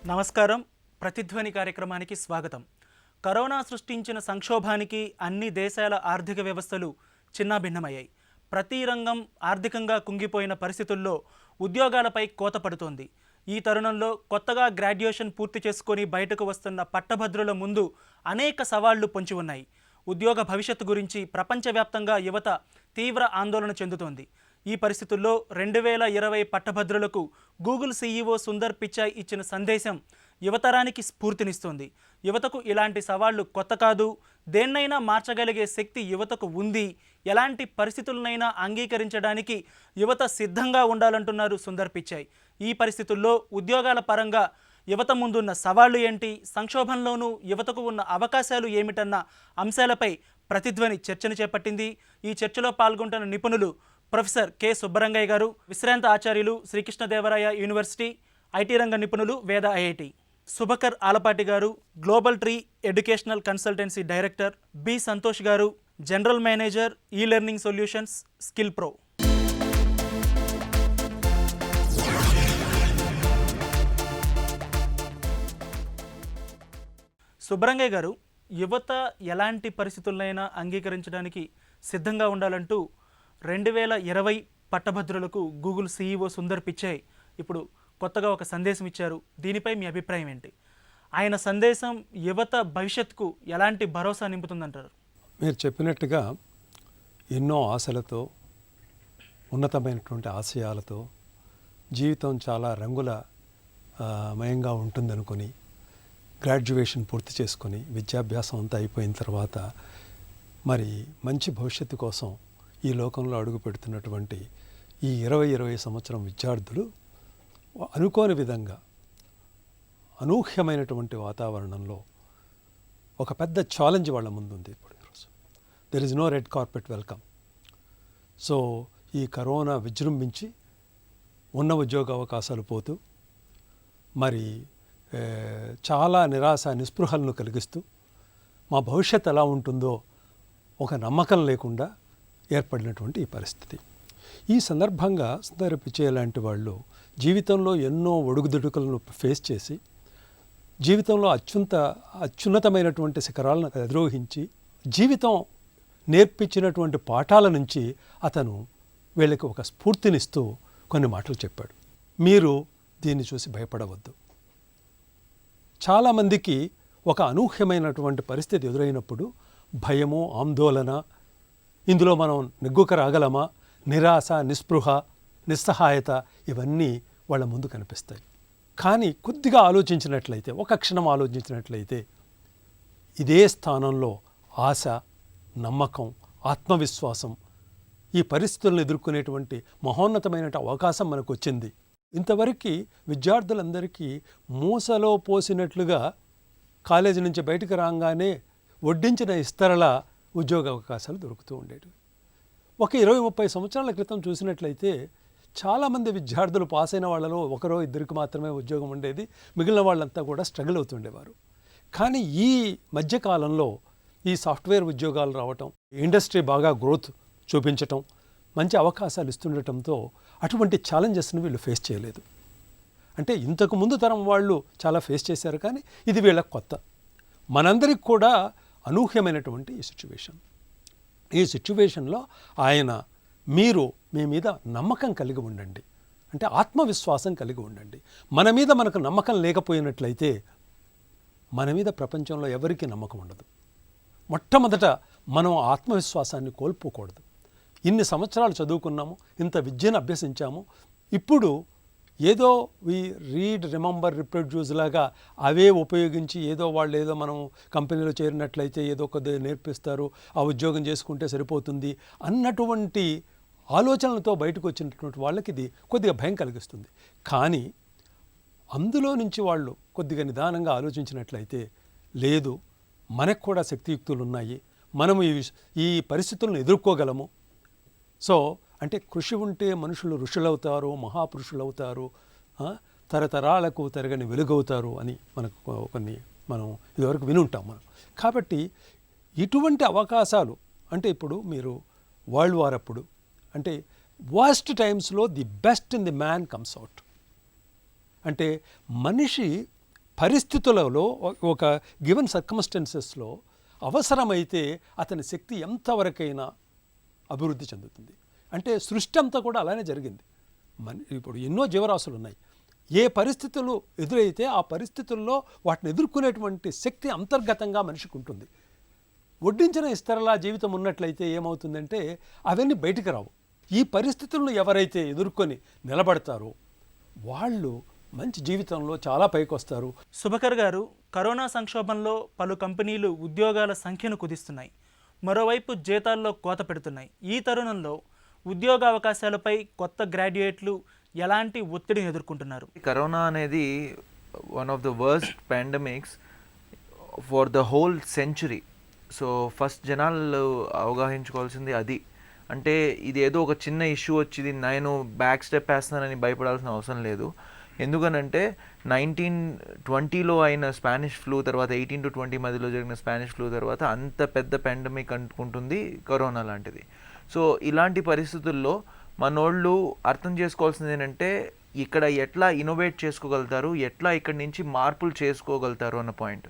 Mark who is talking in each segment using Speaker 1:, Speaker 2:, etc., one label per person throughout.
Speaker 1: నమస్కారం. ప్రతిధ్వని కార్యక్రమానికి స్వాగతం. కరోనా సృష్టించిన సంక్షోభానికి అన్ని దేశాల ఆర్థిక వ్యవస్థలు చిన్నాభిన్నమయ్యాయి. ప్రతి రంగం ఆర్థికంగా కుంగిపోయిన పరిస్థితుల్లో ఉద్యోగాలపై కోత పడుతోంది. ఈ తరుణంలో కొత్తగా గ్రాడ్యుయేషన్ పూర్తి చేసుకొని బయటకు వస్తున్న పట్టభద్రుల ముందు అనేక సవాళ్లు పొంచి ఉన్నాయి. ఉద్యోగ భవిష్యత్తు గురించి ప్రపంచవ్యాప్తంగా యువత తీవ్ర ఆందోళన చెందుతోంది. ఈ పరిస్థితుల్లో 2020 పట్టభద్రులకు గూగుల్ సీఈఓ సుందర్ పిచాయ్ ఇచ్చిన సందేశం యువతరానికి స్ఫూర్తినిస్తోంది. యువతకు ఇలాంటి సవాళ్లు కొత్త కాదు, దేన్నైనా మార్చగలిగే శక్తి యువతకు ఉంది, ఎలాంటి పరిస్థితులనైనా అంగీకరించడానికి యువత సిద్ధంగా ఉండాలంటున్నారు సుందర్ పిచాయ్. ఈ పరిస్థితుల్లో ఉద్యోగాల పరంగా యువత ముందున్న సవాళ్లు ఏంటి, సంక్షోభంలోనూ యువతకు ఉన్న అవకాశాలు ఏమిటన్న అంశాలపై ప్రతిధ్వని చర్చను చేపట్టింది. ఈ చర్చలో పాల్గొంటున్న నిపుణులు ప్రొఫెసర్ కె సుబ్బరంగయ్య గారు, విశ్రాంత ఆచార్యులు, శ్రీకృష్ణదేవరాయ యూనివర్సిటీ, ఐటీ రంగ నిపుణులు, వేద ఐఐటి. సుభకర్ ఆలపాటి గారు, global tree educational consultancy director. B Santosh గారు, general manager, e learning solutions, skill pro. Subbarangaiah గారు, యువత ఎలాంటి పరిస్థితులైనా అంగీకరించడానికి సిద్ధంగా ఉండాలంటూ 2020 పట్టభద్రులకు గూగుల్ సీఈఓ సుందర్ పిచాయ్ ఇప్పుడు కొత్తగా ఒక సందేశం ఇచ్చారు. దీనిపై మీ అభిప్రాయం ఏంటి? ఆయన సందేశం యువత భవిష్యత్తుకు ఎలాంటి భరోసా నింపుతుందంటారు?
Speaker 2: మీరు చెప్పినట్టుగా ఎన్నో ఆశలతో, ఉన్నతమైనటువంటి ఆశయాలతో జీవితం చాలా రంగుల మయంగా ఉంటుందనుకొని గ్రాడ్యుయేషన్ పూర్తి చేసుకొని విద్యాభ్యాసం అంతా అయిపోయిన తర్వాత మరి మంచి భవిష్యత్తు కోసం ఈ లోకంలో అడుగు పెడుతున్నటువంటి ఈ 20 సంవత్సరం విద్యార్థులు అనుకోని విధంగా అనూహ్యమైనటువంటి వాతావరణంలో ఒక పెద్ద ఛాలెంజ్ వాళ్ళ ముందుంది. ఇప్పుడు ఈరోజు there is no red carpet welcome. So ఈ కరోనా విజృంభించి ఉన్న ఉద్యోగ అవకాశాలు పోతూ మరి చాలా నిరాశ నిస్పృహలను కలిగిస్తూ మా భవిష్యత్తు ఎలా ఉంటుందో ఒక నమ్మకం లేకుండా ఏర్పడినటువంటి ఈ పరిస్థితి. ఈ సందర్భంగా సుందర్ పిచాయ్ లాంటి వాళ్ళు జీవితంలో ఎన్నో ఒడుగుదొడుకులను ఫేస్ చేసి జీవితంలో అత్యున్నతమైనటువంటి శిఖరాలను అధిరోహించి జీవితం నేర్పించినటువంటి పాఠాల నుంచి అతను వీళ్ళకి ఒక స్ఫూర్తినిస్తూ కొన్ని మాటలు చెప్పాడు. మీరు దీన్ని చూసి భయపడవద్దు. చాలామందికి ఒక అనూహ్యమైనటువంటి పరిస్థితి ఎదురైనప్పుడు భయము, ఆందోళన, ఇందులో మనం నెగ్గుక రాగలమా, నిరాశ, నిస్పృహ, నిస్సహాయత ఇవన్నీ వాళ్ళ ముందు కనిపిస్తాయి. కానీ కొద్దిగా ఆలోచించినట్లయితే, ఒక క్షణం ఆలోచించినట్లయితే ఇదే స్థానంలో ఆశ, నమ్మకం, ఆత్మవిశ్వాసం, ఈ పరిస్థితులను ఎదుర్కొనేటువంటి మహోన్నతమైన అవకాశం మనకు వచ్చింది. ఇంతవరకు విద్యార్థులందరికీ మూసలో పోసినట్లుగా కాలేజీ నుంచి బయటకు రాగానే వడ్డించిన ఇస్తరల ఉద్యోగ అవకాశాలు దొరుకుతూ ఉండేవి. ఒక 20-30 సంవత్సరాల క్రితం చూసినట్లయితే చాలామంది విద్యార్థులు పాస్ అయిన వాళ్ళలో ఒకరో ఇద్దరికి మాత్రమే ఉద్యోగం ఉండేది, మిగిలిన వాళ్ళంతా కూడా స్ట్రగుల్ అవుతుండేవారు. కానీ ఈ మధ్యకాలంలో ఈ సాఫ్ట్వేర్ ఉద్యోగాలు రావటం, ఇండస్ట్రీ బాగా గ్రోత్ చూపించటం, మంచి అవకాశాలు ఇస్తుండటంతో అటువంటి ఛాలెంజెస్ని వీళ్ళు ఫేస్ చేయలేదు. అంటే ఇంతకు ముందు తరం వాళ్ళు చాలా ఫేస్ చేశారు, కానీ ఇది వీళ్ళకి కొత్త. మనందరికి కూడా అనూహ్యమైనటువంటి ఈ సిచ్యువేషన్లో ఆయన మీరు మీ మీద నమ్మకం కలిగి ఉండండి, అంటే ఆత్మవిశ్వాసం కలిగి ఉండండి. మన మీద మనకు నమ్మకం లేకపోయినట్లయితే మన మీద ప్రపంచంలో ఎవరికీ నమ్మకం ఉండదు. మొట్టమొదట మనం ఆత్మవిశ్వాసాన్ని కోల్పోకూడదు. ఇన్ని సంవత్సరాలు చదువుకున్నాము, ఇంత విద్యను అభ్యసించాము, ఇప్పుడు ఏదో రీడ్, రిమెంబర్, రిప్రొడ్యూస్ లాగా అవే ఉపయోగించి ఏదో మనం కంపెనీలో చేరినట్లయితే ఏదో కొద్దిగా నేర్పిస్తారు, ఆ ఉద్యోగం చేసుకుంటే సరిపోతుంది అన్నటువంటి ఆలోచనలతో బయటకు వచ్చినటువంటి వాళ్ళకి ఇది కొద్దిగా భయం కలిగిస్తుంది. కానీ అందులో నుంచి వాళ్ళు కొద్దిగా నిదానంగా ఆలోచించినట్లయితే లేదు, మనకు కూడా శక్తియుక్తులు ఉన్నాయి, మనము ఈ పరిస్థితులను ఎదుర్కోగలము. సో అంటే కృషి ఉంటే మనుషులు ఋషులవుతారు, మహాపురుషులవుతారు, తరతరాలకు తరగని వెలుగవుతారు అని మనం ఇదివరకు వినుంటాం మనం. కాబట్టి ఇటువంటి అవకాశాలు అంటే ఇప్పుడు మీరు వరల్డ్ వార్ అప్పుడు అంటే వర్స్ట్ టైమ్స్లో the best in the man comes out. అంటే మనిషి పరిస్థితులలో ఒక గివెన్ సర్కమ్స్టెన్సెస్లో అవసరమైతే అతని శక్తి ఎంతవరకైనా అభివృద్ధి చెందుతుంది. అంటే సృష్టి అంతా కూడా అలానే జరిగింది. ఇప్పుడు ఎన్నో జీవరాశులు ఉన్నాయి. ఏ పరిస్థితులు ఎదురైతే ఆ పరిస్థితుల్లో వాటిని ఎదుర్కొనేటువంటి శక్తి అంతర్గతంగా మనిషికి ఉంటుంది. వడ్డించిన ఇస్తరలా జీవితం ఉన్నట్లయితే ఏమవుతుందంటే అవన్నీ బయటికి రావు. ఈ పరిస్థితులను ఎవరైతే ఎదుర్కొని నిలబడతారో వాళ్ళు మంచి జీవితంలో చాలా పైకి వస్తారు.
Speaker 1: సుభకర్ గారు, కరోనా సంక్షోభంలో పలు కంపెనీలు ఉద్యోగాల సంఖ్యను కుదిస్తున్నాయి, మరోవైపు జీతాల్లో కోత పెడుతున్నాయి. ఈ తరుణంలో ఉద్యోగ అవకాశాలపై కొత్త గ్రాడ్యుయేట్లు ఎలాంటి ఒత్తిడిని ఎదుర్కొంటున్నారు?
Speaker 3: కరోనా అనేది one of the worst pandemics for the whole century. So first జనాలు అవగాహించుకోవాల్సింది అది. అంటే ఇది ఏదో ఒక చిన్న ఇష్యూ వచ్చింది, నేను బ్యాక్ స్టెప్ వేస్తున్నానని భయపడాల్సిన అవసరం లేదు. ఎందుకనంటే 1920లో అయిన స్పానిష్ ఫ్లూ తర్వాత 18 to 20 మధ్యలో జరిగిన స్పానిష్ ఫ్లూ తర్వాత అంత పెద్ద పాండమిక్ అంటుకుంటుంది కరోనా లాంటిది. సో ఇలాంటి పరిస్థితుల్లో మనోళ్ళు అర్థం చేసుకోవాల్సింది ఏంటంటే ఇక్కడ ఎట్లా ఇన్నోవేట్ చేసుకోగలుగుతారు, ఎట్లా ఇక్కడి నుంచి మార్పులు చేసుకోగలుగుతారు అన్న పాయింట్.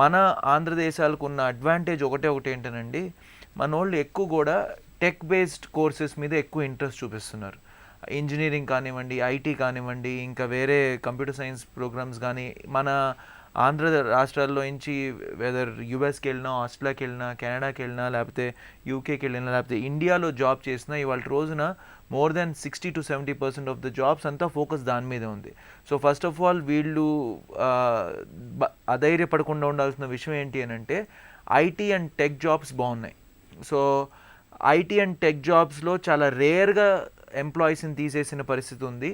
Speaker 3: మన ఆంధ్రదేశాలకు ఉన్న అడ్వాంటేజ్ ఒకటి ఏంటనండి, మనోళ్ళు ఎక్కువ కూడా టెక్ బేస్డ్ కోర్సెస్ మీద ఎక్కువ ఇంట్రెస్ట్ చూపిస్తున్నారు. ఇంజనీరింగ్ కానివ్వండి, ఐటీ కానివ్వండి, ఇంకా వేరే కంప్యూటర్ సైన్స్ ప్రోగ్రామ్స్ కానీ మన ఆంధ్ర రాష్ట్రాల్లో నుంచి వెదర్ యూఎస్కి వెళ్ళినా, ఆస్ట్రేలియాకి వెళ్ళినా, కెనడాకి వెళ్ళినా, లేకపోతే యూకేకి వెళ్ళినా, లేకపోతే ఇండియాలో జాబ్ చేసినా ఇవాళ రోజున more than 60 to 70% of the jobs అంతా ఫోకస్ దాని మీదే ఉంది. సో ఫస్ట్ ఆఫ్ ఆల్ వీళ్ళు అధైర్యపడకుండా ఉండాల్సిన విషయం ఏంటి అని అంటే ఐటీ అండ్ టెక్ జాబ్స్ బాగున్నాయి. సో ఐటీ అండ్ టెక్ జాబ్స్లో చాలా రేర్గా ఎంప్లాయీస్ని తీసేసిన పరిస్థితి ఉంది.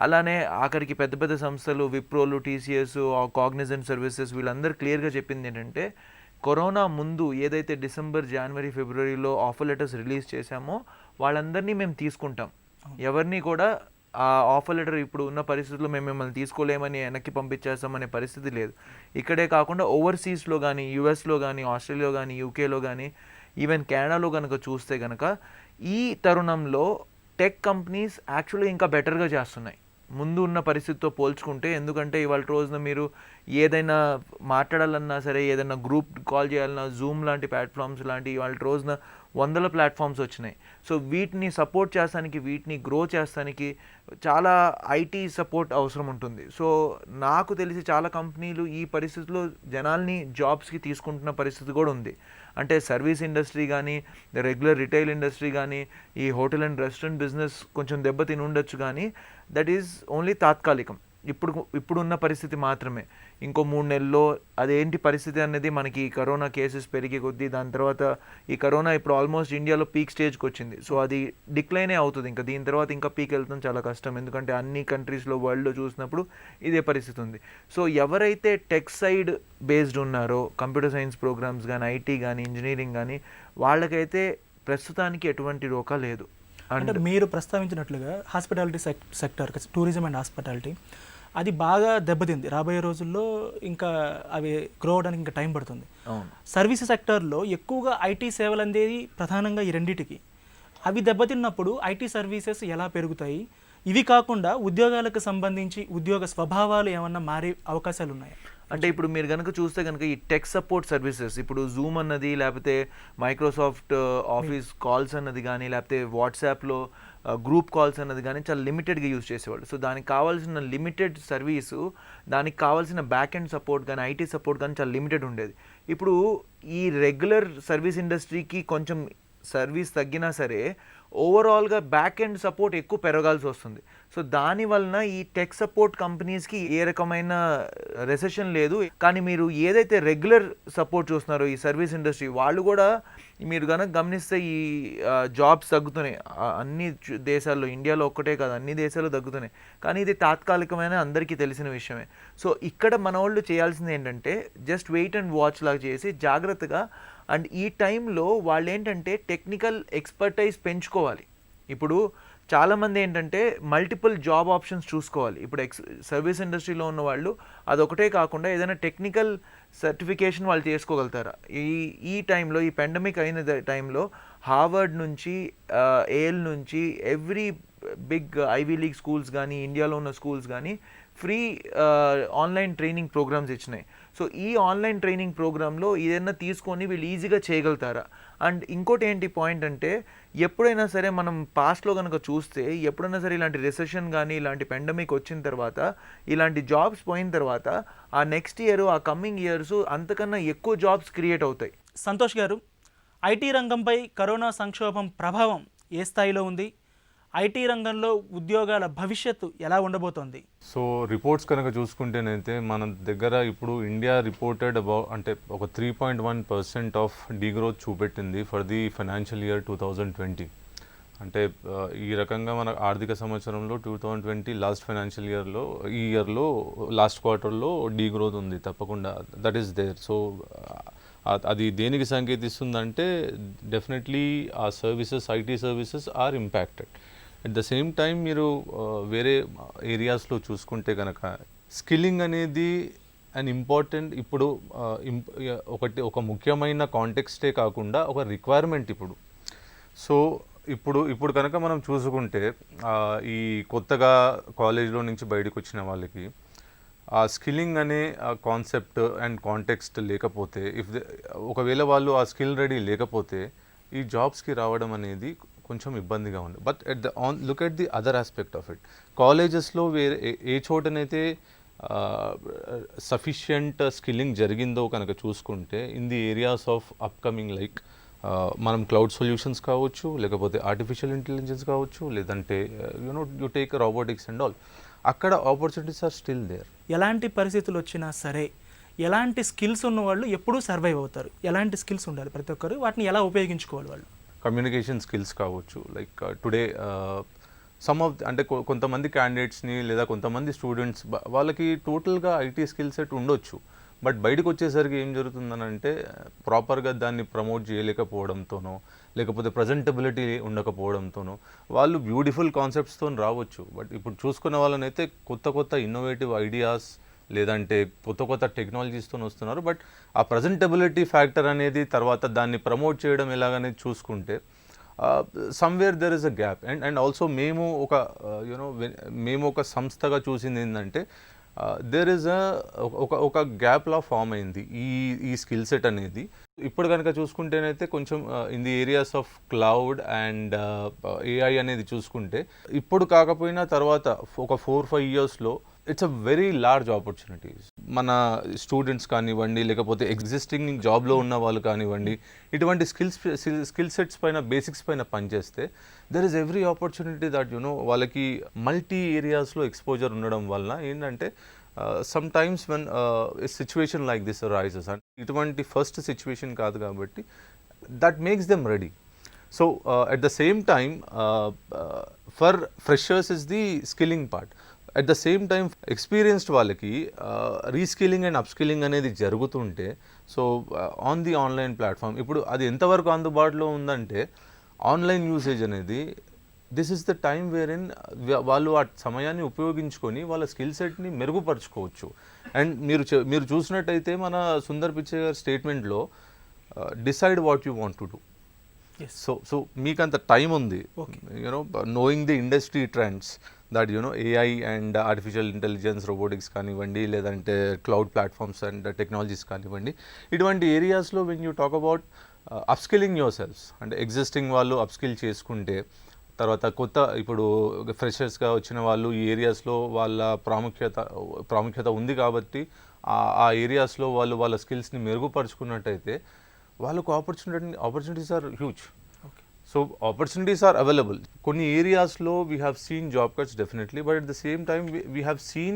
Speaker 3: అలానే ఆఖరికి పెద్ద పెద్ద సంస్థలు విప్రోలు, టీసీఎస్, కాగ్నిజెంట్ సర్వీసెస్ వీళ్ళందరూ క్లియర్గా చెప్పింది ఏంటంటే కరోనా ముందు ఏదైతే డిసెంబర్, జనవరి, ఫిబ్రవరిలో ఆఫర్ లెటర్స్ రిలీజ్ చేశామో వాళ్ళందరినీ మేము తీసుకుంటాం, ఎవరిని కూడా ఆ ఆఫర్ లెటర్ ఇప్పుడు ఉన్న పరిస్థితుల్లో మేము మిమ్మల్ని తీసుకోలేమని వెనక్కి పంపించేస్తామనే పరిస్థితి లేదు. ఇక్కడే కాకుండా ఓవర్సీస్లో కానీ, యూఎస్లో కానీ, ఆస్ట్రేలియాలో కానీ, యూకేలో కానీ, ఈవెన్ కెనడాలో కనుక చూస్తే కనుక ఈ తరుణంలో టెక్ కంపెనీస్ యాక్చువల్గా ఇంకా బెటర్గా చేస్తున్నాయి ముందు ఉన్న పరిస్థితితో పోల్చుకుంటే. ఎందుకంటే ఇవాళ రోజున మీరు ఏదైనా మాట్లాడాలన్నా సరే, ఏదైనా గ్రూప్ కాల్ చేయాలన్నా జూమ్ లాంటి ప్లాట్ఫామ్స్ లాంటి ఇవాళ రోజున 100 ప్లాట్ఫామ్స్ వచ్చినాయి. సో వీటిని సపోర్ట్ చేస్తానికి, వీటిని గ్రో చేస్తానికి చాలా ఐటీ సపోర్ట్ అవసరం ఉంటుంది. సో నాకు తెలిసి చాలా కంపెనీలు ఈ పరిస్థితిలో జనాల్ని జాబ్స్కి తీసుకుంటున్న పరిస్థితి కూడా ఉంది. అంటే సర్వీస్ ఇండస్ట్రీ కానీ, రెగ్యులర్ రిటైల్ ఇండస్ట్రీ కానీ, ఈ హోటల్ అండ్ రెస్టారెంట్ బిజినెస్ కొంచెం దెబ్బతిని ఉండొచ్చు, కానీ దట్ ఈజ్ ఓన్లీ తాత్కాలికం. ఇప్పుడున్న పరిస్థితి మాత్రమే. ఇంకో 3 నెలల్లో అదేంటి పరిస్థితి అనేది మనకి కరోనా కేసెస్ పెరిగే కొద్దీ, దాని తర్వాత ఈ కరోనా ఇప్పుడు ఆల్మోస్ట్ ఇండియాలో పీక్ స్టేజ్కి వచ్చింది. సో అది డిక్లైనే అవుతుంది. ఇంకా దీని తర్వాత ఇంకా పీక్ వెళ్తాం చాలా కష్టం. ఎందుకంటే అన్ని కంట్రీస్లో వరల్డ్లో చూసినప్పుడు ఇదే పరిస్థితి ఉంది. సో ఎవరైతే టెక్ సైడ్ బేస్డ్ ఉన్నారో, కంప్యూటర్ సైన్స్ ప్రోగ్రామ్స్ కానీ, ఐటీ కానీ, ఇంజనీరింగ్ కానీ, వాళ్ళకైతే ప్రస్తుతానికి ఎటువంటి రోకా లేదు.
Speaker 1: అంటే మీరు ప్రస్తావించినట్లుగా hospitality sector, tourism and hospitality అది బాగా దెబ్బతింది. రాబోయే రోజుల్లో ఇంకా అవి గ్రో అవడానికి ఇంకా టైం పడుతుంది. సర్వీస్ సెక్టర్లో ఎక్కువగా ఐటీ సేవలు అందేది ప్రధానంగా ఈ రెండింటికి. అవి దెబ్బతిన్నప్పుడు ఐటీ సర్వీసెస్ ఎలా పెరుగుతాయి? ఇవి కాకుండా ఉద్యోగాలకు సంబంధించి ఉద్యోగ స్వభావాలు ఏమన్నా మారే అవకాశాలు ఉన్నాయా?
Speaker 3: అంటే ఇప్పుడు మీరు కనుక చూస్తే కనుక ఈ టెక్ సపోర్ట్ సర్వీసెస్, ఇప్పుడు జూమ్ అన్నది, లేకపోతే మైక్రోసాఫ్ట్ ఆఫీస్ కాల్స్ అన్నది కానీ, లేకపోతే వాట్సాప్లో గ్రూప్ కాల్స్ అన్నది కానీ చాలా లిమిటెడ్గా యూజ్ చేసేవాళ్ళు. సో దానికి కావాల్సిన లిమిటెడ్ సర్వీసు, దానికి కావాల్సిన బ్యాక్ ఎండ్ సపోర్ట్ కానీ, ఐటీ సపోర్ట్ కానీ చాలా లిమిటెడ్ ఉండేది. ఇప్పుడు ఈ రెగ్యులర్ సర్వీస్ ఇండస్ట్రీకి కొంచెం సర్వీస్ తగ్గినా సరే ఓవరాల్గా బ్యాక్ ఎండ్ సపోర్ట్ ఎక్కువ పెరగాల్సి వస్తుంది. సో దాని వలన ఈ టెక్ సపోర్ట్ కంపెనీస్కి ఏ రకమైన రెసెషన్ లేదు. కానీ మీరు ఏదైతే రెగ్యులర్ సపోర్ట్ చూస్తున్నారో ఈ సర్వీస్ ఇండస్ట్రీ, వాళ్ళు కూడా మీరు కనుక గమనిస్తే ఈ జాబ్స్ తగ్గుతున్నాయి అన్ని దేశాల్లో. ఇండియాలో ఒక్కటే కాదు, అన్ని దేశాల్లో తగ్గుతున్నాయి. కానీ ఇది తాత్కాలికమైన అందరికీ తెలిసిన విషయమే. సో ఇక్కడ మన వాళ్ళు చేయాల్సింది ఏంటంటే జస్ట్ వెయిట్ అండ్ వాచ్ లాగా చేసి జాగ్రత్తగా, అండ్ ఈ టైంలో వాళ్ళు ఏంటంటే టెక్నికల్ ఎక్స్పర్టైజ్ పెంచుకోవాలి. ఇప్పుడు చాలామంది ఏంటంటే మల్టిపుల్ జాబ్ ఆప్షన్స్ చూసుకోవాలి. ఇప్పుడు సర్వీస్ ఇండస్ట్రీలో ఉన్న వాళ్ళు అదొకటే కాకుండా ఏదైనా టెక్నికల్ సర్టిఫికేషన్ వాళ్ళు చేసుకోగలుగుతారా? ఈ టైంలో, ఈ పాండమిక్ అయిన టైంలో హార్వర్డ్ నుంచి ఏల్ నుంచి every big Ivy League schools కానీ ఇండియాలో ఉన్న స్కూల్స్ కానీ ఫ్రీ ఆన్లైన్ ట్రైనింగ్ ప్రోగ్రామ్స్ ఇచ్చినాయి. సో ఈ ఆన్లైన్ ట్రైనింగ్ ప్రోగ్రాంలో ఏదైనా తీసుకొని వీళ్ళు ఈజీగా చేయగలుగుతారా? అండ్ ఇంకోటి ఏంటి పాయింట్ అంటే, ఎప్పుడైనా సరే మనం పాస్ట్లో కనుక చూస్తే ఎప్పుడైనా సరే ఇలాంటి రిసెషన్ కానీ ఇలాంటి పెండమిక్ వచ్చిన తర్వాత ఇలాంటి జాబ్స్ పోయిన తర్వాత ఆ నెక్స్ట్ ఇయర్ ఆ కమ్మింగ్ ఇయర్స్ అంతకన్నా ఎక్కువ జాబ్స్ క్రియేట్ అవుతాయి.
Speaker 1: సంతోష్ గారు, ఐటీ రంగంపై కరోనా సంక్షోభం ప్రభావం ఏ స్థాయిలో ఉంది? ఐటీ రంగంలో ఉద్యోగాల భవిష్యత్తు ఎలా ఉండబోతోంది?
Speaker 4: సో రిపోర్ట్స్ కనుక చూసుకుంటేనైతే మన దగ్గర ఇప్పుడు ఇండియా రిపోర్టెడ్ అంటే ఒక 3.1% ఆఫ్ డీగ్రోత్ చూపెట్టింది ఫర్ ది ఫైనాన్షియల్ ఇయర్ 2020. అంటే ఈ రకంగా మన ఆర్థిక సంవత్సరంలో 2020 లాస్ట్ ఫైనాన్షియల్ ఇయర్లో ఈ ఇయర్లో లాస్ట్ క్వార్టర్లో డీగ్రోత్ ఉంది తప్పకుండా, దట్ ఈస్ దేర్. సో అది దేనికి సంకేతిస్తుందంటే డెఫినెట్లీ ఆ services, IT services are impacted. At the same time మీరు వేరే ఏరియాస్లో చూసుకుంటే కనుక స్కిల్లింగ్ అనేది అండ్ ఇంపార్టెంట్ ఇప్పుడు ఒక ముఖ్యమైన కాంటెక్స్టే కాకుండా ఒక రిక్వైర్మెంట్ ఇప్పుడు. సో ఇప్పుడు కనుక మనం చూసుకుంటే ఈ కొత్తగా కాలేజ్లో నుంచి బయటకు వచ్చిన వాళ్ళకి ఆ స్కిల్లింగ్ అనే కాన్సెప్ట్ అండ్ కాంటెక్స్ట్ లేకపోతే ఒకవేళ వాళ్ళు ఆ స్కిల్ రెడీ లేకపోతే ఈ జాబ్స్కి రావడం అనేది కొంచెం ఇబ్బందిగా ఉంది. But look at the other aspect of it, కాలేజెస్లో వేరే ఏ చోటనైతే సఫిషియంట్ స్కిల్లింగ్ జరిగిందో కనుక చూసుకుంటే in the areas of upcoming like మనం క్లౌడ్ సొల్యూషన్స్ కావచ్చు, లేకపోతే ఆర్టిఫిషియల్ ఇంటెలిజెన్స్ కావచ్చు, లేదంటే you take robotics and all, అక్కడ ఆపర్చునిటీస్ ఆర్ స్టిల్ దేర్.
Speaker 1: ఎలాంటి పరిస్థితులు వచ్చినా సరే ఎలాంటి స్కిల్స్ ఉన్న వాళ్ళు ఎప్పుడూ సర్వైవ్ అవుతారు. ఎలాంటి స్కిల్స్ ఉండాలి ప్రతి ఒక్కరు, వాటిని ఎలా ఉపయోగించుకోవాలి వాళ్ళు?
Speaker 4: కమ్యూనికేషన్ స్కిల్స్ కావచ్చు, లైక్ టుడే సమ్ ఆఫ్ అంటే కొంతమంది క్యాండిడేట్స్ని లేదా కొంతమంది స్టూడెంట్స్ వాళ్ళకి టోటల్గా ఐటీ స్కిల్ సెట్ ఉండొచ్చు, బట్ బయటకు వచ్చేసరికి ఏం జరుగుతుందనంటే ప్రాపర్గా దాన్ని ప్రమోట్ చేయలేకపోవడంతోనో లేకపోతే ప్రజెంటబిలిటీ ఉండకపోవడంతోనో వాళ్ళు బ్యూటిఫుల్ కాన్సెప్ట్స్తో రావచ్చు, బట్ ఇప్పుడు చూసుకున్న వాళ్ళనైతే కొత్త ఇన్నోవేటివ్ ఐడియాస్ లేదంటే కొత్త టెక్నాలజీస్తో వస్తున్నారు, బట్ ఆ ప్రజెంటబిలిటీ ఫ్యాక్టర్ అనేది తర్వాత దాన్ని ప్రమోట్ చేయడం ఎలాగనేది చూసుకుంటే somewhere there is a gap. And also మేము ఒక సంస్థగా చూసింది ఏంటంటే దేర్ ఇస్ ఒక గ్యాప్లా ఫామ్ అయింది ఈ స్కిల్ సెట్ అనేది. ఇప్పుడు కనుక చూసుకుంటేనైతే కొంచెం in the areas of cloud and AI అనేది చూసుకుంటే ఇప్పుడు కాకపోయినా తర్వాత ఒక 4-5 ఇయర్స్లో it's a very large opportunities. మన స్టూడెంట్స్ కానివ్వండి లేకపోతే ఎగ్జిస్టింగ్ జాబ్లో ఉన్న వాళ్ళు కానివ్వండి, ఇటువంటి స్కిల్ సెట్స్ పైన బేసిక్స్ పైన పనిచేస్తే there is every opportunity that వాళ్ళకి మల్టీ ఏరియాస్లో ఎక్స్పోజర్ ఉండడం వల్ల ఏంటంటే some times when situation like this arises, and ఇటువంటి ఫస్ట్ సిచ్యువేషన్ కాదు కాబట్టి that makes them ready. So at the same time for freshers is the skilling part. At the same time experienced వాళ్ళకి reskilling and upskilling అనేది జరుగుతుంటే so on the online platform ఇప్పుడు అది ఎంతవరకు అందుబాటులో ఉందంటే ఆన్లైన్ యూసేజ్ అనేది this is the time where in వాళ్ళు ఆ సమయాన్ని ఉపయోగించుకొని వాళ్ళ స్కిల్ సెట్ని మెరుగుపరచుకోవచ్చు. అండ్ మీరు చూసినట్టయితే మన సుందర్ పిచ్చే గారి స్టేట్మెంట్లో decide what you want to do. So మీకు అంత టైం ఉంది, knowing the industry trends that AI and artificial intelligence, robotics కానివ్వండి లేదంటే క్లౌడ్ ప్లాట్ఫామ్స్ అండ్ టెక్నాలజీస్ కానివ్వండి, ఇటువంటి ఏరియాస్లో when you talk about upskilling your selfs అంటే ఎగ్జిస్టింగ్ వాళ్ళు అప్స్కిల్ చేసుకుంటే తర్వాత ఇప్పుడు ఫ్రెషర్స్గా వచ్చిన వాళ్ళు ఈ ఏరియాస్లో వాళ్ళ ప్రాముఖ్యత ఉంది కాబట్టి ఆ ఏరియాస్లో వాళ్ళు వాళ్ళ స్కిల్స్ని మెరుగుపరుచుకున్నట్టయితే వాళ్ళకు opportunities are huge. So opportunities are available. Konni areas lo we have seen job cuts definitely, but at the same time we have seen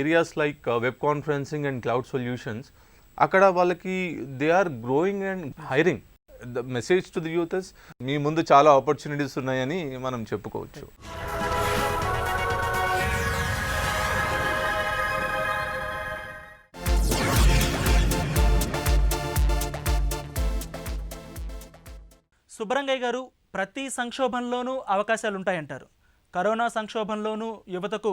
Speaker 4: areas like web conferencing and cloud solutions. Akada valaki they are growing and hiring. The message to the youth is మీ ముందు చాలా opportunities ఉన్నాయని మనం చెప్పుకోవచ్చు.
Speaker 1: సుబ్బరంగయ్య గారు, ప్రతి సంక్షోభంలోనూ అవకాశాలు ఉంటాయంటారు. Corona సంక్షోభంలోనూ యువతకు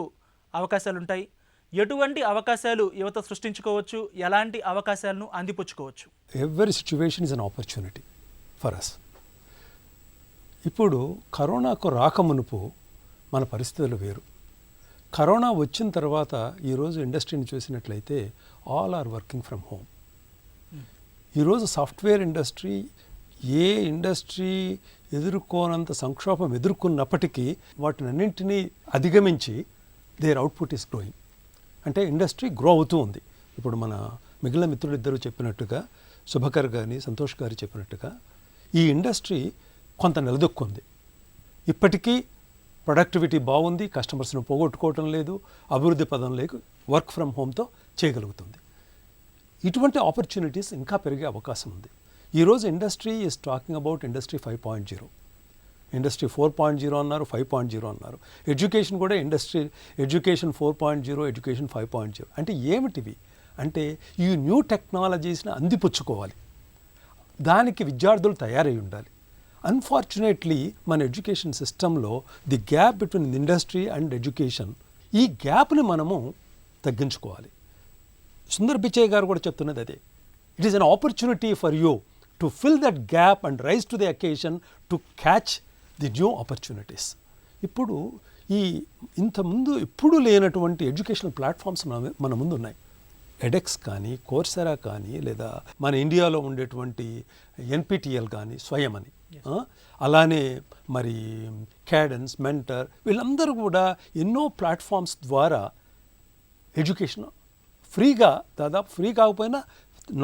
Speaker 1: అవకాశాలు ఉంటాయి. ఎటువంటి అవకాశాలు యువత సృష్టించుకోవచ్చు, ఎలాంటి అవకాశాలను అందిపుచ్చుకోవచ్చు?
Speaker 2: Every situation is an opportunity for us. ఇప్పుడు కరోనాకు రాకమునుపు మన పరిస్థితులు వేరు. కరోనా వచ్చిన తర్వాత ఈరోజు ఇండస్ట్రీని చూసినట్లయితే all are working from home. ఈరోజు సాఫ్ట్వేర్ ఇండస్ట్రీ ఏ ఇండస్ట్రీ ఎదుర్కోనంత సంక్షోభం ఎదుర్కొన్నప్పటికీ వాటినన్నింటినీ అధిగమించి దేర్ అవుట్పుట్ ఈస్ గ్రోయింగ్. అంటే ఇండస్ట్రీ గ్రో అవుతూ ఉంది. ఇప్పుడు మన మిగిలిన మిత్రులిద్దరూ చెప్పినట్టుగా, శుభకర్ గారిని సంతోష్ గారు చెప్పినట్టుగా ఈ ఇండస్ట్రీ కొంత నిలదొక్కుంది. ఇప్పటికీ ప్రొడక్టివిటీ బాగుంది, కస్టమర్స్ను పోగొట్టుకోవటం లేదు, అభివృద్ధి పదం లేక వర్క్ ఫ్రమ్ హోమ్తో చేయగలుగుతుంది. ఇటువంటి ఆపర్చునిటీస్ ఇంకా పెరిగే అవకాశం ఉంది. ఈరోజు industry is talking about industry 5.0, industry 4.0 అన్నారు, 5.0 అన్నారు. ఎడ్యుకేషన్ కూడా ఎడ్యుకేషన్ 4.0, ఎడ్యుకేషన్ 5.0. అంటే ఏమిటివి అంటే ఈ న్యూ టెక్నాలజీస్ని అందిపుచ్చుకోవాలి, దానికి విద్యార్థులు తయారై ఉండాలి. అన్ఫార్చునేట్లీ మన ఎడ్యుకేషన్ సిస్టంలో the gap between industry and education, ఈ గ్యాప్ని మనము తగ్గించుకోవాలి. సుందర్ పిచ్చయ్య గారు కూడా చెప్తున్నది అదే. It is an opportunity for you to fill that gap and rise to the occasion to catch the new opportunities. ఇప్పుడు ఇంతకుముందు ఎప్పుడు లేనటువంటి ఎడ్యుకేషనల్ ప్లాట్ఫామ్స్ మన ముందు ఉన్నాయి. ఎడెక్స్ కానీ, కోర్సెరా కానీ, లేదా మన ఇండియాలో ఉండేటువంటి ఎన్పిటిఎల్ కానీ, స్వయం అని, అలానే మరి క్యాడెన్స్, మెంటర్, వీళ్ళందరూ కూడా ఎన్నో ప్లాట్ఫామ్స్ ద్వారా ఎడ్యుకేషన్ ఫ్రీగా, దాదాపు ఫ్రీ కాకపోయినా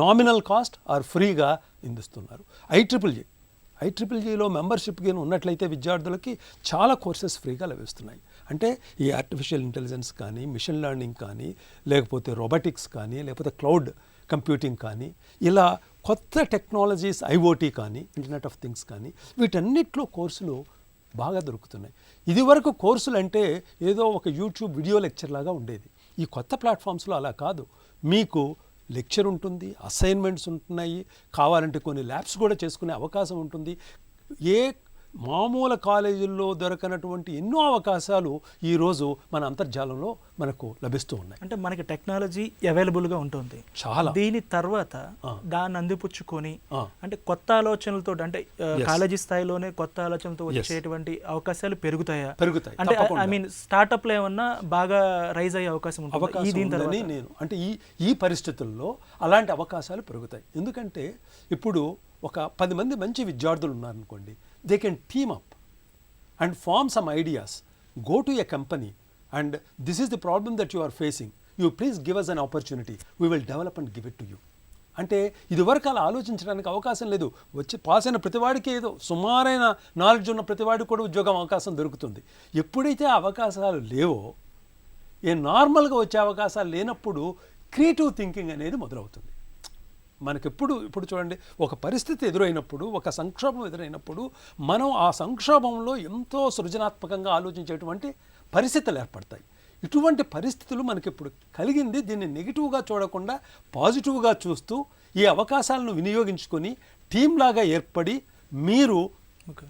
Speaker 2: నామినల్ కాస్ట్ ఆర్ ఫ్రీగా అందిస్తున్నారు. ఐట్రిపుల్జీలో మెంబర్షిప్ గిన ఉన్నట్లయితే విద్యార్థులకి చాలా కోర్సెస్ ఫ్రీగా లభిస్తున్నాయి. అంటే ఈ ఆర్టిఫిషియల్ ఇంటెలిజెన్స్ కానీ, మిషన్ లెర్నింగ్ కానీ, లేకపోతే రోబోటిక్స్ కానీ, లేకపోతే క్లౌడ్ కంప్యూటింగ్ కానీ, ఇలా కొత్త టెక్నాలజీస్, ఐఓటీ కానీ, ఇంటర్నెట్ ఆఫ్ థింగ్స్ కానీ, వీటన్నిటిలో కోర్సులు బాగా దొరుకుతున్నాయి. ఇదివరకు కోర్సులు అంటే ఏదో ఒక యూట్యూబ్ వీడియో లెక్చర్ లాగా ఉండేది. ఈ కొత్త ప్లాట్ఫామ్స్లో అలా కాదు. మీకు లెక్చర్ ఉంటుంది, అసైన్మెంట్స్ ఉంటున్నాయి, కావాలంటే కొన్ని ల్యాబ్స్ కూడా చేసుకునే అవకాశం ఉంటుంది. ఏ మామూలు కాలేజీల్లో దొరకనటువంటి ఎన్నో అవకాశాలు ఈరోజు మన అంతర్జాలంలో మనకు లభిస్తూ ఉన్నాయి.
Speaker 1: అంటే మనకి టెక్నాలజీ అవైలబుల్గా ఉంటుంది
Speaker 2: చాలా.
Speaker 1: దీని తర్వాత దాన్ని అందిపుచ్చుకొని అంటే కొత్త ఆలోచనలతో, అంటే కాలేజీ స్థాయిలోనే కొత్త ఆలోచనలతో వచ్చేటువంటి అవకాశాలు పెరుగుతాయి. అంటే ఐ మీన్ స్టార్టప్లు ఏమన్నా బాగా రైజ్ అయ్యే అవకాశం ఉంటుంది దీని తర్వాత.
Speaker 2: నేను అంటే ఈ పరిస్థితుల్లో అలాంటి అవకాశాలు పెరుగుతాయి. ఎందుకంటే ఇప్పుడు ఒక 10 మంది మంచి విద్యార్థులు ఉన్నారనుకోండి, they can team up and form some ideas, go to a company and this is the problem that you are facing, you please give us an opportunity, we will develop and give it to you. అంటే ఇదివరకు అలా ఆలోచించడానికి అవకాశం లేదు. వచ్చి pass అయిన ప్రతివాడికి ఏదో సుమారైన knowledge ఉన్న ప్రతివాడికి కూడా ఉద్యోగం అవకాశం దొరుకుతుంది. ఎప్పుడైతే అవకాశాలు లేవో, నార్మల్గా వచ్చే అవకాశాలు లేనప్పుడు క్రియేటివ్ థింకింగ్ అనేది మొదలవుతుంది. మనకెప్పుడు ఇప్పుడు చూడండి, ఒక పరిస్థితి ఎదురైనప్పుడు, ఒక సంక్షోభం ఎదురైనప్పుడు మనం ఆ సంక్షోభంలో ఎంతో సృజనాత్మకంగా ఆలోచించేటువంటి పరిస్థితులు ఏర్పడతాయి. ఇటువంటి పరిస్థితులు మనకి ఇప్పుడు కలిగింది. దీన్ని నెగిటివ్గా చూడకుండా పాజిటివ్గా చూస్తూ ఈ అవకాశాలను వినియోగించుకొని టీంలాగా ఏర్పడి మీరు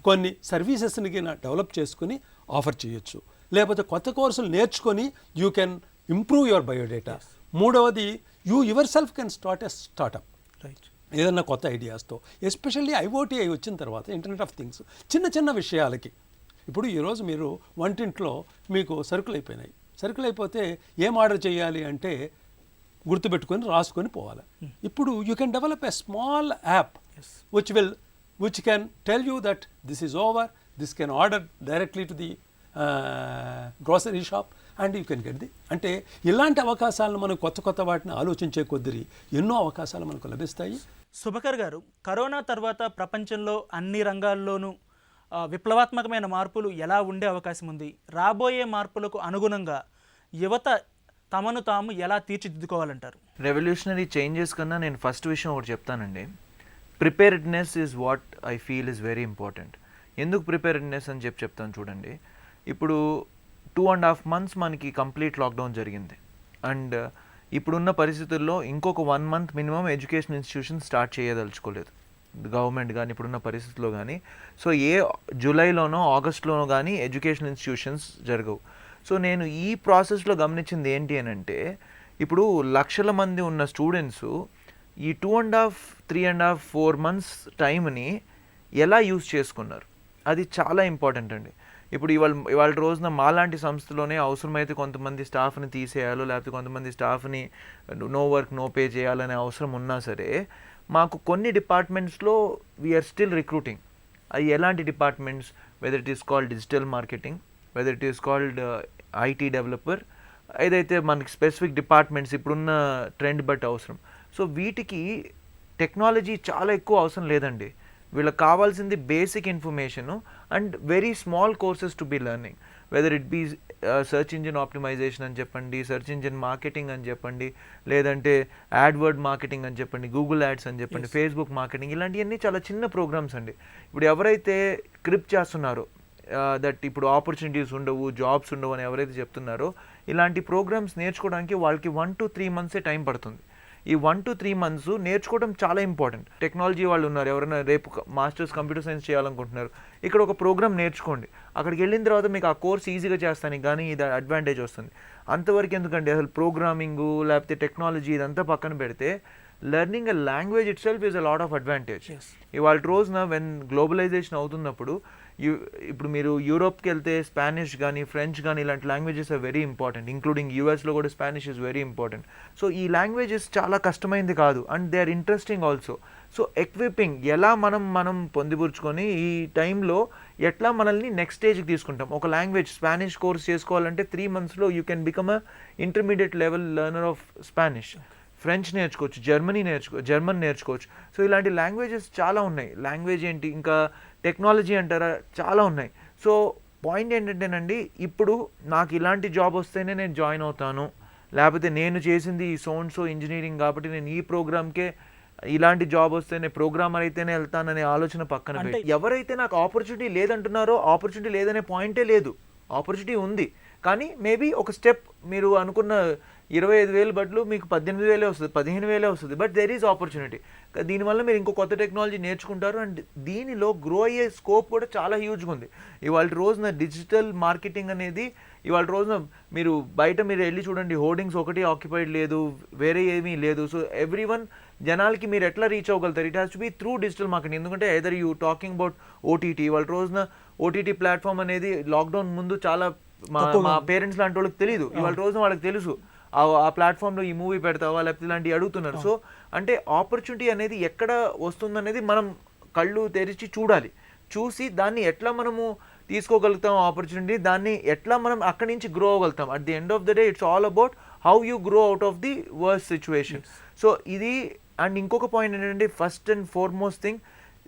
Speaker 2: కొన్ని సర్వీసెస్ని డెవలప్ చేసుకుని ఆఫర్ చేయొచ్చు. లేకపోతే కొత్త కోర్సులు నేర్చుకొని you can improve your biodata. మూడవది, you your self can start a startup. ఏదన్నా కొత్త ఐడియాస్తో, ఎస్పెషల్లీ ఐఓటీ వచ్చిన తర్వాత, ఇంటర్నెట్ ఆఫ్ థింగ్స్, చిన్న చిన్న విషయాలకి. ఇప్పుడు ఈరోజు మీరు వంటింట్లో మీకు సరుకులు అయిపోయినాయి. సరుకులు అయిపోతే ఏం ఆర్డర్ చేయాలి అంటే గుర్తుపెట్టుకొని రాసుకొని పోవాలి. ఇప్పుడు you can develop a small app which can tell you that this is over, this can order directly to the grocery shop and you can get the. అంటే ఇలాంటి అవకాశాలను మనం కొత్త వాటిని ఆలోచించే కొద్దీ ఎన్నో అవకాశాలు మనకు లభిస్తాయి.
Speaker 1: శుభకర్ గారు, కరోనా తర్వాత ప్రపంచంలో అన్ని రంగాల్లోనూ విప్లవాత్మకమైన మార్పులు ఎలా ఉండే అవకాశం ఉంది? రాబోయే మార్పులకు అనుగుణంగా యువత తమను తాము ఎలా తీర్చిదిద్దుకోవాలంటారు?
Speaker 3: రెవల్యూషనరీ చేంజెస్ కన్నా నేను ఫస్ట్ విషయం ఒకటి చెప్తానండి. Preparedness is what I feel is very important. ఎందుకు ప్రిపేర్డ్నెస్ అని చెప్తాను చూడండి. ఇప్పుడు 2.5 months మనకి కంప్లీట్ లాక్డౌన్ జరిగింది. అండ్ ఇప్పుడున్న పరిస్థితుల్లో ఇంకొక 1 month minimum education institution start చేయదలుచుకోలేదు గవర్నమెంట్ కానీ, ఇప్పుడున్న పరిస్థితుల్లో కానీ. సో జూలైలోనో ఆగస్ట్లోనో కానీ ఎడ్యుకేషన్ ఇన్స్టిట్యూషన్స్ జరగవు. సో నేను ఈ ప్రాసెస్లో గమనించింది ఏంటి అని అంటే, ఇప్పుడు లక్షల మంది ఉన్న స్టూడెంట్స్ ఈ 2.5, 3.5, 4 months టైంని ఎలా యూస్ చేసుకున్నారు, అది చాలా ఇంపార్టెంట్ అండి. ఇప్పుడు ఇవాళ రోజున మాలాంటి సంస్థలోనే అవసరమైతే కొంతమంది స్టాఫ్ని తీసేయాలో లేకపోతే కొంతమంది స్టాఫ్ని నో వర్క్ నో పే చేయాలనే అవసరం ఉన్నా సరే మాకు కొన్ని డిపార్ట్మెంట్స్లో వీఆర్ స్టిల్ రిక్రూటింగ్. అది ఎలాంటి departments, whether it is called digital marketing, whether it is called IT developer, ఏదైతే మనకి స్పెసిఫిక్ డిపార్ట్మెంట్స్ ఇప్పుడున్న ట్రెండ్ బట్టి అవసరం. సో వీటికి టెక్నాలజీ చాలా ఎక్కువ అవసరం లేదండి. వీళ్ళకి కావాల్సింది basic information and very small courses to be learning, whether it be search engine optimisation అని చెప్పండి, సెర్చ్ ఇంజిన్ మార్కెటింగ్ అని చెప్పండి, లేదంటే యాడ్వర్డ్ మార్కెటింగ్ అని చెప్పండి, గూగుల్ యాడ్స్ అని చెప్పండి, ఫేస్బుక్ మార్కెటింగ్, ఇలాంటివన్నీ చాలా చిన్న ప్రోగ్రామ్స్ అండి. ఇప్పుడు ఎవరైతే క్రిప్ చేస్తున్నారో దట్ ఇప్పుడు ఆపర్చునిటీస్ ఉండవు, జాబ్స్ ఉండవు అని ఎవరైతే చెప్తున్నారో, ఇలాంటి ప్రోగ్రామ్స్ నేర్చుకోవడానికి వాళ్ళకి 1 to 3 months టైం పడుతుంది. ఈ 1 to 3 months నేర్చుకోవడం చాలా ఇంపార్టెంట్. టెక్నాలజీ వాళ్ళు ఉన్నారు, ఎవరైనా రేపు మాస్టర్స్ కంప్యూటర్ సైన్స్ చేయాలనుకుంటున్నారు, ఇక్కడ ఒక ప్రోగ్రామ్ నేర్చుకోండి. అక్కడికి వెళ్ళిన తర్వాత మీకు ఆ కోర్స్ ఈజీగా చేస్తానికి కానీ ఇది అడ్వాంటేజ్ వస్తుంది. అంతవరకు ఎందుకండి, అసలు ప్రోగ్రామింగు లేకపోతే టెక్నాలజీ ఇదంతా పక్కన పెడితే learning a language it self is a lot of advantage. ఇవాళ రోజున వెన్ గ్లోబలైజేషన్ అవుతున్నప్పుడు ఇప్పుడు మీరు యూరోప్కి వెళ్తే స్పానిష్ కానీ ఫ్రెంచ్ కానీ ఇలాంటి languages are very important, including యూఎస్లో కూడా Spanish is very important. So ఈ లాంగ్వేజెస్ చాలా కష్టమైంది కాదు and they are interesting also. So equipping ఎలా మనం పొందిపుచ్చుకొని ఈ టైంలో ఎట్లా మనల్ని నెక్స్ట్ స్టేజ్కి తీసుకుంటాం. ఒక లాంగ్వేజ్ స్పానిష్ కోర్స్ చేసుకోవాలంటే 3 monthsలో you can become a intermediate level learner of Spanish. French నేర్చుకోవచ్చు, జర్మన్ నేర్చుకోవచ్చు. సో ఇలాంటి లాంగ్వేజెస్ చాలా ఉన్నాయి. లాంగ్వేజ్ ఏంటి, ఇంకా టెక్నాలజీ అంటారా, చాలా ఉన్నాయి. సో పాయింట్ ఏంటంటేనండి, ఇప్పుడు నాకు ఇలాంటి జాబ్ వస్తేనే నేను జాయిన్ అవుతాను, లేకపోతే నేను చేసింది ఈ సో ఇంజనీరింగ్ కాబట్టి నేను ఈ ప్రోగ్రామ్కే ఇలాంటి జాబ్ వస్తేనే ప్రోగ్రామర్ అయితేనే వెళ్తాననే ఆలోచన పక్కన పెట్టి, ఎవరైతే నాకు ఆపర్చునిటీ లేదంటున్నారో ఆపర్చునిటీ లేదనే పాయింటే లేదు. ఆపర్చునిటీ ఉంది, కానీ మేబీ ఒక స్టెప్ మీరు అనుకున్న 25,000 బదులు మీకు 18,000 వస్తుంది, 15,000 వస్తుంది, బట్ దెర్ ఈజ్ ఆపర్చునిటీ. దీనివల్ల మీరు ఇంకో కొత్త టెక్నాలజీ నేర్చుకుంటారు అండ్ దీనిలో గ్రో అయ్యే స్కోప్ కూడా చాలా హ్యూజ్గా ఉంది. ఇవాళ రోజున డిజిటల్ మార్కెటింగ్ అనేది ఇవాళ రోజున మీరు బయట మీరు వెళ్ళి చూడండి, హోర్డింగ్స్ ఒకటి ఆక్యుపైడ్ లేదు, వేరే ఏమీ లేదు. సో ఎవ్రీవన్ జనాలకి మీరు ఎట్లా రీచ్ అవ్వగలుగుతారు, it has to be through digital marketing. ఎందుకంటే either you talking about OTT, ఇవాళ రోజున ఓటీటీ ప్లాట్ఫామ్ అనేది లాక్డౌన్ ముందు చాలా మా పేరెంట్స్ లాంటి వాళ్ళకి తెలియదు, ఇవాళ రోజున వాళ్ళకి తెలుసు. ఆ ప్లాట్ఫామ్లో ఈ మూవీ పెడతావా లేకపోతే ఇలాంటివి అడుగుతున్నారు. సో అంటే ఆపర్చునిటీ అనేది ఎక్కడ వస్తుందనేది మనం కళ్ళు తెరిచి చూడాలి, చూసి దాన్ని ఎట్లా మనము తీసుకోగలుగుతాం ఆపర్చునిటీ, దాన్ని ఎట్లా మనం అక్కడి నుంచి గ్రో అవ్వగలుగుతాం. At the end of the day it's all about how you grow out of the worst situation. So ఇది అండ్ ఇంకొక పాయింట్ ఏంటంటే, first and foremost thing,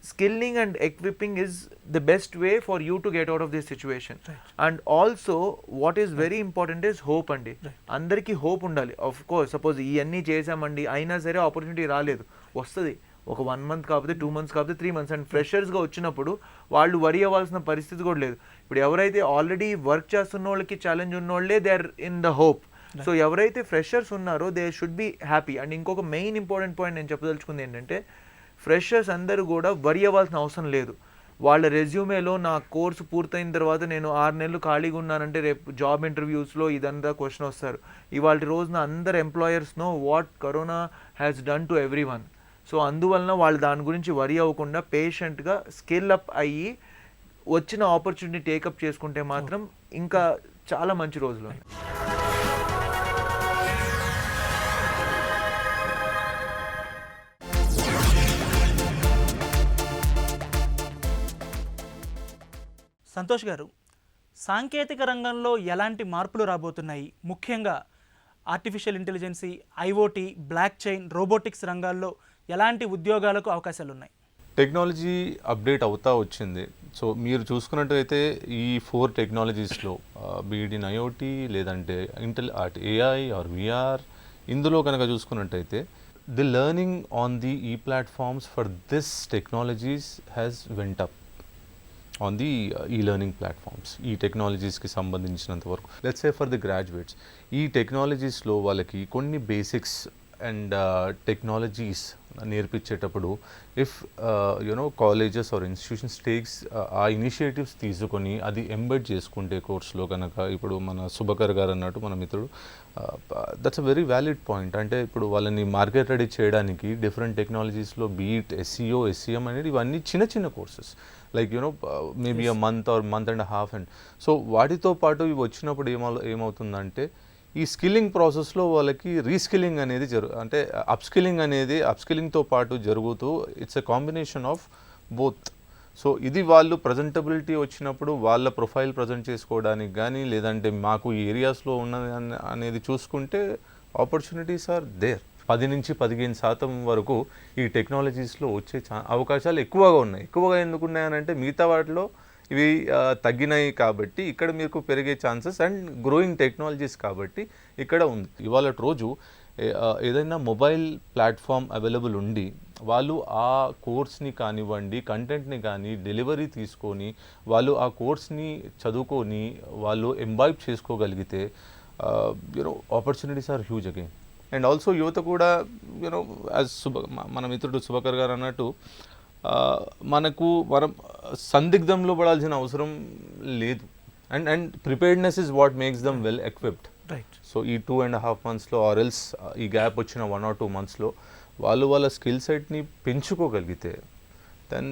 Speaker 3: skilling and equipping is the best way for you to get out of this situation. And also what is very important is hope andi. Andariki hope undali. Of course, suppose ఇవన్నీ చేసామండి అయినా సరే opportunity రాలేదు, వస్తుంది ఒక 1 month కాకపోతే 2 months కాకపోతే 3 months. And ఫ్రెషర్స్గా వచ్చినప్పుడు వాళ్ళు వరి అవ్వాల్సిన పరిస్థితి కూడా లేదు. ఇప్పుడు ఎవరైతే ఆల్రెడీ వర్క్ చేస్తున్న వాళ్ళకి ఛాలెంజ్ ఉన్న వాళ్ళే they are in the hope. So ఎవరైతే ఫ్రెషర్స్ ఉన్నారో they should be happy. And ఇంకొక మెయిన్ ఇంపార్టెంట్ పాయింట్ నేను చెప్పదలుచుకుంది ఏంటంటే, ఫ్రెషర్స్ అందరూ కూడా వరి అవ్వాల్సిన అవసరం లేదు. వాళ్ళ రెజ్యూమేలో నా కోర్సు పూర్తయిన తర్వాత నేను 6 నెలలు ఖాళీగా ఉన్నానంటే రేపు జాబ్ ఇంటర్వ్యూస్లో ఇదంతా క్వశ్చన్ వస్తారు. ఇవాళ రోజున అందరు employers know what corona has done to every one. So అందువలన వాళ్ళు దాని గురించి వరి అవ్వకుండా పేషెంట్గా స్కిల్ అప్ అయ్యి వచ్చిన ఆపర్చునిటీ టేకప్ చేసుకుంటే మాత్రం ఇంకా చాలా మంచి రోజులు.
Speaker 1: సంతోష్ గారు, సాంకేతిక రంగంలో ఎలాంటి మార్పులు రాబోతున్నాయి? ముఖ్యంగా artificial intelligence, IoT, block chain, robotics రంగాల్లో ఎలాంటి ఉద్యోగాలకు అవకాశాలు ఉన్నాయి?
Speaker 4: టెక్నాలజీ అప్డేట్ అవుతా వచ్చింది. సో మీరు చూసుకున్నట్టయితే ఈ 4 టెక్నాలజీస్లో బీఈడి ఇన్ ఐఓటీ లేదంటే ఏఐ ఆర్ విఆర్, ఇందులో కనుక చూసుకున్నట్టయితే the learning on the e platforms for this technologies has went up on the e-learning platforms. ఈ టెక్నాలజీస్కి సంబంధించినంత వరకు let's say for the graduates, ఈ టెక్నాలజీస్లో వాళ్ళకి కొన్ని బేసిక్స్ అండ్ టెక్నాలజీస్ నేర్పించేటప్పుడు if you know colleges or institutions takes a initiatives తీసుకొని అది ఎంబెడ్ చేసుకుంటే కోర్సులో కనుక, ఇప్పుడు మన సుభకర్ గారు అన్నట్టు మన మిత్రుడు, that's a very valid point. అంటే ఇప్పుడు వాళ్ళని మార్కెట్ రెడీ చేయడానికి డిఫరెంట్ టెక్నాలజీస్లో బీట్ ఎస్ఈఓ ఎస్ఈఎం అనేది ఇవన్నీ చిన్న చిన్న courses, like you know maybe a month or month and half. And so వాటితో పాటు ఇవి వచ్చినప్పుడు ఏమవుతుందంటే ఈ స్కిల్లింగ్ ప్రాసెస్లో వాళ్ళకి రీస్కిల్లింగ్ అనేది అంటే అప్స్కిల్లింగ్తో పాటు జరుగుతూ it's a combination of both. So ఇది వాళ్ళు ప్రజెంటబిలిటీ వచ్చినప్పుడు వాళ్ళ ప్రొఫైల్ ప్రజెంట్ చేసుకోవడానికి కానీ, లేదంటే మాకు ఈ ఏరియాస్లో ఉన్నది అనేది చూసుకుంటే ఆపర్చునిటీస్ ఆర్ దేర్. 10 నుంచి 15% వరకు ఈ టెక్నాలజీస్లో వచ్చే అవకాశాలు ఎక్కువగా ఉన్నాయి. ఎక్కువగా ఎందుకు ఉన్నాయనంటే మిగతా వాటిలో ఇవి తగ్గినాయి కాబట్టి ఇక్కడ మీకు పెరిగే ఛాన్సెస్ అండ్ గ్రోయింగ్ టెక్నాలజీస్ కాబట్టి ఇక్కడ ఉంది. ఇవాళ రోజు ఏదైనా మొబైల్ ప్లాట్ఫామ్ అవైలబుల్ ఉండి వాళ్ళు ఆ కోర్స్ని కానివ్వండి, కంటెంట్ని కానీ డెలివరీ తీసుకొని వాళ్ళు ఆ కోర్స్ని చదువుకొని వాళ్ళు ఎంబైబ్ చేసుకోగలిగితే you know opportunities are huge again. And also యువత కూడా యూనో యాజ్ మన మిత్రుడు సుభకర్ గారు అన్నట్టు మనం సందిగ్ధంలో పడాల్సిన అవసరం లేదు. And preparedness is what makes them well equipped.
Speaker 1: Right.
Speaker 4: So ఈ 2.5 monthsలో ఆర్ ఎల్స్ ఈ గ్యాప్ వచ్చిన 1 or 2 monthsలో వాళ్ళ స్కిల్ సెట్ని పెంచుకోగలిగితే then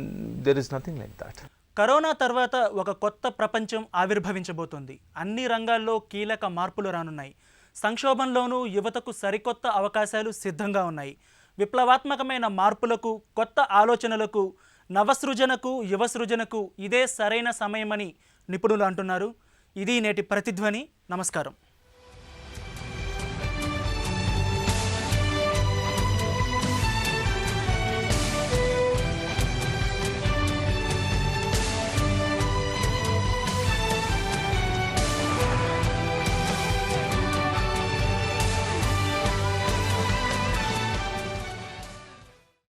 Speaker 4: there is nothing like that.
Speaker 1: Corona తర్వాత ఒక కొత్త ప్రపంచం ఆవిర్భవించబోతోంది. అన్ని రంగాల్లో కీలక మార్పులు రానున్నాయి. సంక్షోభంలోనూ యువతకు సరికొత్త అవకాశాలు సిద్ధంగా ఉన్నాయి. విప్లవాత్మకమైన మార్పులకు, కొత్త ఆలోచనలకు, నవసృజనకు, యువసృజనకు ఇదే సరైన సమయమని నిపుణులు అంటున్నారు. ఇది నేటి ప్రతిధ్వని. నమస్కారం.